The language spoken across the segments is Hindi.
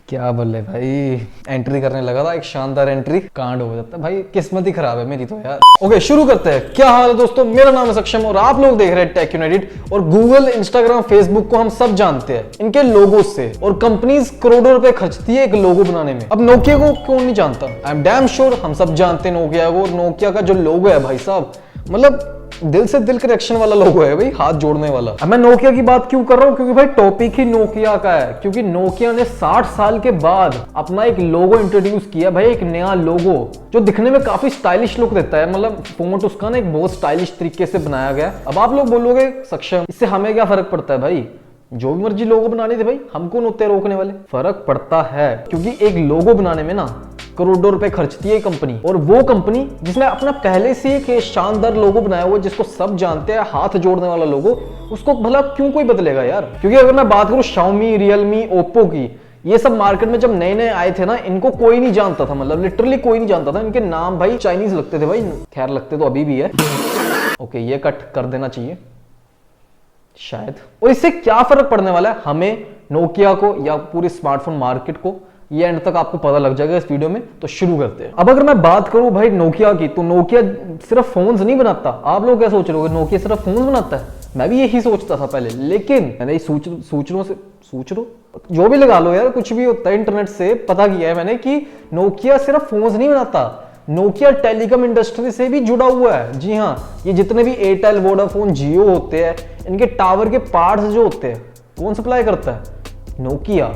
क्या बोले भाई, एंट्री करने लगा था, एक शानदार एंट्री, कांड हो जाता है भाई। किस्मत ही खराब है मेरी तो यार। ओके, शुरू करते हैं। क्या हाल है दोस्तों, मेरा नाम है सक्षम और आप लोग देख रहे हैं टेक यूनाइटेड। और गूगल, इंस्टाग्राम, फेसबुक को हम सब जानते हैं इनके लोगो से, और कंपनीज करोड़ों रुपए खर्चती है एक लोगो बनाने में। अब नोकिया को कौन नहीं जानता, आई एम डैम श्योर हम सब जानते हैं नोकिया को। और नोकिया का जो लोगो है भाई साहब, मतलब दिल से दिल कनेक्शन वाला लोगो है भाई, हाथ जोड़ने वाला। अब मैं नोकिया की बात क्यों कर रहा हूँ, क्योंकि भाई टॉपिक ही नोकिया का है। क्योंकि नोकिया ने 60 साल के बाद अपना एक लोगो इंट्रोड्यूस किया भाई, एक नया लोगो जो दिखने में काफी स्टाइलिश लुक देता है। मतलब फॉन्ट उसका ना एक बहुत स्टाइलिश तरीके से बनाया गया। अब आप लोग बोलोगे सक्षम, इससे हमें क्या फर्क पड़ता है भाई, जो भी मर्जी लोगो बनाने थे भाई, हम कौन होते हैं रोकने वाले। फर्क पड़ता है, क्योंकि एक लोगो बनाने में ना करोड़ों रुपए खर्चती है कंपनी। और वो कंपनी जिसने अपना पहले से एक शानदार लोगो बनाया हुआ, जिसको सब जानते हैं, हाथ जोड़ने वाला लोगो, उसको भला क्यों कोई बदलेगा यार। क्योंकि अगर मैं बात करूं Xiaomi, Realme, Oppo की, ये सब मार्केट में जब नए नए आए थे ना, इनको कोई नहीं जानता था। मतलब लिटरली कोई नहीं जानता था। इनके नाम भाई चाइनीज लगते थे भाई, खैर लगते तो अभी भी है। ओके, ये कट कर देना चाहिए शायद। और इससे क्या फर्क पड़ने वाला है हमें, नोकिया को, या पूरे स्मार्टफोन मार्केट को, ये एंड तक आपको पता लग जाएगा इस वीडियो में। तो शुरू करते हैं। अब अगर मैं बात करूं भाई नोकिया की, तो नोकिया सिर्फ फोन्स नहीं बनाता। आप लोग क्या सोच रहे हो, नोकिया सिर्फ फोन्स बनाता है? मैं भी यही सोचता था पहले, लेकिन मैंने सूचरों जो भी लगा लो यार, कुछ भी होता है, इंटरनेट से पता किया है मैंने कि नोकिया सिर्फ फोन्स नहीं बनाता, नोकिया टेलीकॉम इंडस्ट्री से भी जुड़ा हुआ है। जी हाँ, ये जितने भी एयरटेल, वोडाफोन, जियो होते हैं, इनके टावर के पार्ट्स जो होते हैं, कौन सप्लाई करता है? नोकिया।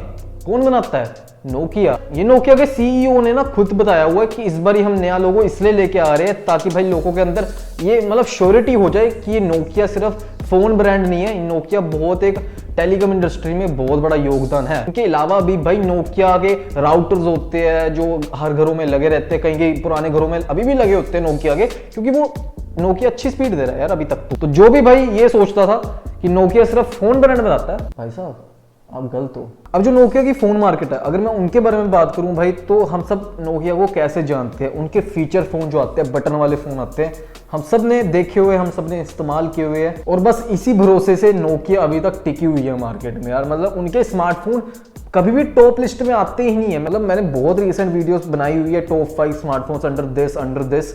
कौन बनाता है? नोकिया। ये नोकिया के सीईओ ने ना खुद बताया हुआ है कि इस बार हम नया लोगो इसलिए लेके आ रहे हैं ताकि भाई लोगों के अंदर ये मतलब श्योरिटी हो जाए कि ये नोकिया सिर्फ फोन ब्रांड नहीं है, नोकिया बहुत एक टेलीकॉम इंडस्ट्री में बहुत बड़ा योगदान है। इनके अलावा भी भाई नोकिया के राउटर्स होते हैं जो हर घरों में लगे रहते हैं, कहीं कहीं पुराने घरों में अभी भी लगे होते हैं नोकिया के, क्योंकि वो नोकिया अच्छी स्पीड दे रहा है यार अभी तक। तो जो भी भाई ये सोचता था कि नोकिया सिर्फ फोन ब्रांड बनाता है, भाई साहब आप गलत हो। अब जो नोकिया की फोन मार्केट है, अगर मैं उनके बारे में बात करूं भाई, तो हम सब नोकिया को कैसे जानते हैं, उनके फीचर फोन जो आते हैं, बटन वाले फोन आते हैं, हम सब ने देखे हुए, हम सब ने इस्तेमाल किए हुए हैं। और बस इसी भरोसे से नोकिया अभी तक टिकी हुई है मार्केट में यार। मतलब उनके स्मार्टफोन कभी भी टॉप लिस्ट में आते ही नहीं है। मतलब मैंने बहुत रिसेंट वीडियोस बनाई हुई है, टॉप 5 स्मार्टफोन्स अंडर दिस,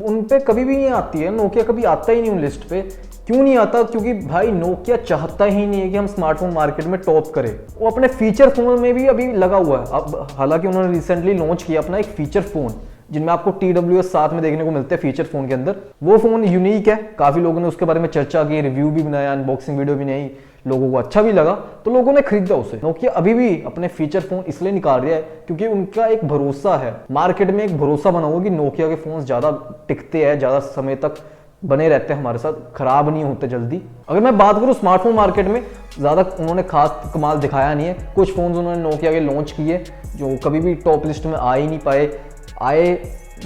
उन पे कभी भी नहीं आती है नोकिया, कभी आता ही नहीं उन लिस्ट पे। क्यों नहीं आता? क्योंकि भाई नोकिया चाहता ही नहीं है कि हम स्मार्टफोन मार्केट में टॉप करें। वो अपने फीचर फोन में भी अभी लगा हुआ है। अब हालांकि उन्होंने रिसेंटली लॉन्च किया अपना एक फीचर फोन, जिनमें आपको TWS साथ में देखने को मिलते हैं फीचर फोन के अंदर। वो फोन यूनिक है, काफी लोगों ने उसके बारे में चर्चा की, रिव्यू भी बनाया, अनबॉक्सिंग वीडियो भी बनाई, लोगों को अच्छा भी लगा, तो लोगों ने खरीदा उसे। नोकिया अभी भी अपने फीचर फोन इसलिए निकाल रहा है क्योंकि उनका एक भरोसा है, मार्केट में एक भरोसा बना हुआ कि नोकिया के फोन ज्यादा टिकते हैं, ज्यादा समय तक बने रहते हैं हमारे साथ, खराब नहीं होते जल्दी। अगर मैं बात करूं स्मार्टफोन मार्केट में, ज्यादा उन्होंने खास कमाल दिखाया नहीं है। कुछ फोन उन्होंने नोकिया के लॉन्च किए जो कभी भी टॉप लिस्ट में आ ही नहीं पाए, आए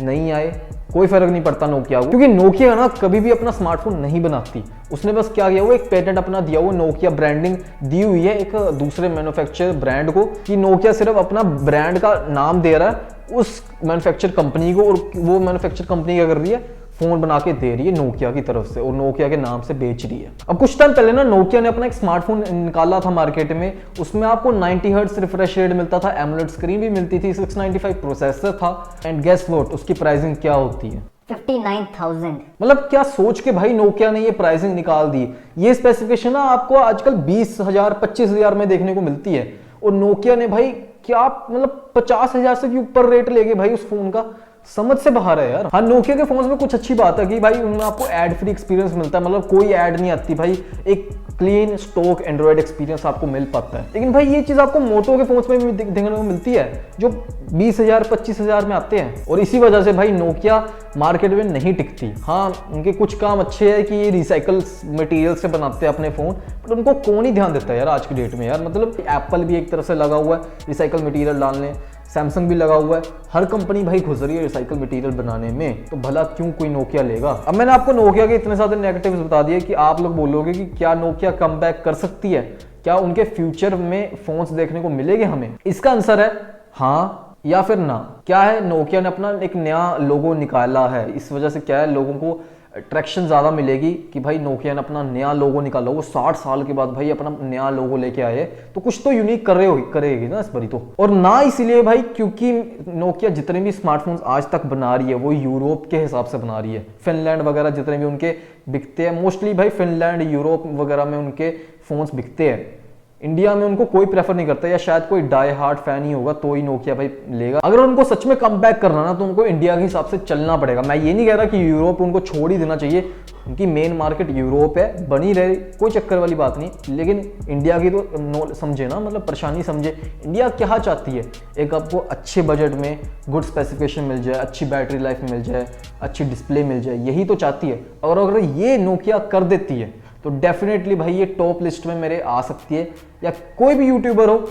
नहीं आए कोई फर्क नहीं पड़ता नोकिया को, क्योंकि नोकिया ना कभी भी अपना स्मार्टफोन नहीं बनाती। उसने बस क्या किया, वो एक पेटेंट अपना दिया हुआ, नोकिया ब्रांडिंग दी हुई है एक दूसरे मैन्युफैक्चर ब्रांड को, कि नोकिया सिर्फ अपना ब्रांड का नाम दे रहा है उस मैन्युफैक्चर कंपनी को, और वो मैन्युफैक्चर कंपनी क्या कर रही है, फोन बना के दे रही है नोकिया की तरफ से, और नोकिया के नाम से बेच रही है। अब कुछ टाइम पहले ना नोकिया ने अपना एक स्मार्टफोन निकाला था मार्केट में, उसमें आपको 90 हर्ट्ज रिफ्रेश रेट मिलता था, एमोलेड स्क्रीन भी मिलती थी, 695 प्रोसेसर था, एंड गेस व्हाट, उसकी प्राइसिंग क्या होती है? 59,000। मतलब क्या सोच के भाई नोकिया ने ये प्राइसिंग निकाल दी। ये स्पेसिफिकेशन ना आपको आजकल 20,000 25,000 में देखने को मिलती है, और नोकिया ने भाई क्या मतलब 50,000 से भी ऊपर रेट ले गए भाई उस फोन का, समझ से बाहर है यार। हाँ, नोकिया के फोन्स में कुछ अच्छी बात है कि भाई उनमें आपको एड फ्री एक्सपीरियंस मिलता है, मतलब कोई एड नहीं आती भाई, एक क्लीन स्टॉक एंड्रॉइड एक्सपीरियंस आपको मिल पाता है। लेकिन भाई ये चीज आपको मोटो के फोन्स में भी देखने को मिलती है जो 20,000 25,000 में आते हैं, और इसी वजह से भाई नोकिया मार्केट में नहीं टिकती। हाँ, उनके कुछ काम अच्छे है कि ये रिसाइकल मटेरियल से बनाते हैं अपने फोन, बट उनको कौन ही ध्यान देता है यार आज की डेट में यार। मतलब एप्पल भी एक तरफ से लगा हुआ है रिसाइकल मटेरियल डालने, सैमसंग भी लगा हुआ है, हर कंपनी भाई घुस रही है रिसाइकल मटेरियल बनाने में, तो भला क्यों कोई नोकिया लेगा। अब मैंने आपको नोकिया के इतने सारे नेगेटिव्स बता दिए कि आप लोग बोलोगे कि क्या नोकिया कमबैक कर सकती है, क्या उनके फ्यूचर में फोन्स देखने को मिलेंगे हमें? इसका आंसर है हाँ या फिर ना। क्या है, नोकिया ने अपना एक नया लोगो निकाला है, इस वजह से क्या है, लोगों को अट्रैक्शन ज़्यादा मिलेगी कि भाई नोकिया ने अपना नया लोगो निकाला, वो 60 साल के बाद भाई अपना नया लोगो लेके आए, तो कुछ तो यूनिक कर रहे हो करेगी ना इस बारी तो। और ना इसलिए भाई क्योंकि नोकिया जितने भी स्मार्टफोन्स आज तक बना रही है वो यूरोप के हिसाब से बना रही है। फिनलैंड वगैरह जितने भी उनके बिकते हैं, मोस्टली भाई फिनलैंड यूरोप वगैरह में उनके फोन्स बिकते हैं। इंडिया में उनको कोई प्रेफर नहीं करता, या शायद कोई डाई हार्ड फैन ही होगा तो ही नोकिया भाई लेगा। अगर उनको सच में कम बैक करना ना तो उनको इंडिया के हिसाब से चलना पड़ेगा। मैं ये नहीं कह रहा कि यूरोप उनको छोड़ ही देना चाहिए, उनकी मेन मार्केट यूरोप है, बनी रहे, कोई चक्कर वाली बात नहीं, लेकिन इंडिया की तो समझे ना, मतलब परेशानी समझे। इंडिया क्या चाहती है, एक आपको अच्छे बजट में गुड स्पेसिफिकेशन मिल जाए, अच्छी बैटरी लाइफ मिल जाए, अच्छी डिस्प्ले मिल जाए, यही तो चाहती है। और अगर ये नोकिया कर देती है तो डेफिनेटली भाई ये टॉप लिस्ट में मेरे आ सकती है, या कोई भी यूट्यूबर हो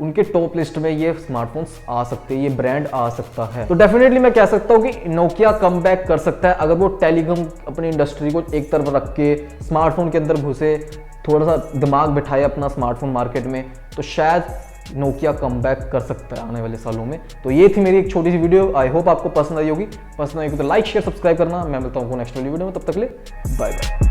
उनके टॉप लिस्ट में ये स्मार्टफोन्स आ सकते हैं, ये ब्रांड आ सकता है। तो डेफिनेटली मैं कह सकता हूँ कि नोकिया कम बैक कर सकता है अगर वो टेलीकॉम अपनी इंडस्ट्री को एक तरफ रख के स्मार्टफोन के अंदर घुसे, थोड़ा सा दिमाग बिठाए अपना स्मार्टफोन मार्केट में, तो शायद नोकिया कम बैक कर सकता है आने वाले सालों में। तो ये थी मेरी एक छोटी सी वीडियो, आई होप आपको पसंद आई होगी। पसंद आई तो लाइक शेयर सब्सक्राइब करना। मैं मिलता हूँ नेक्स्ट वीडियो में, तब तक के लिए बाय बाय।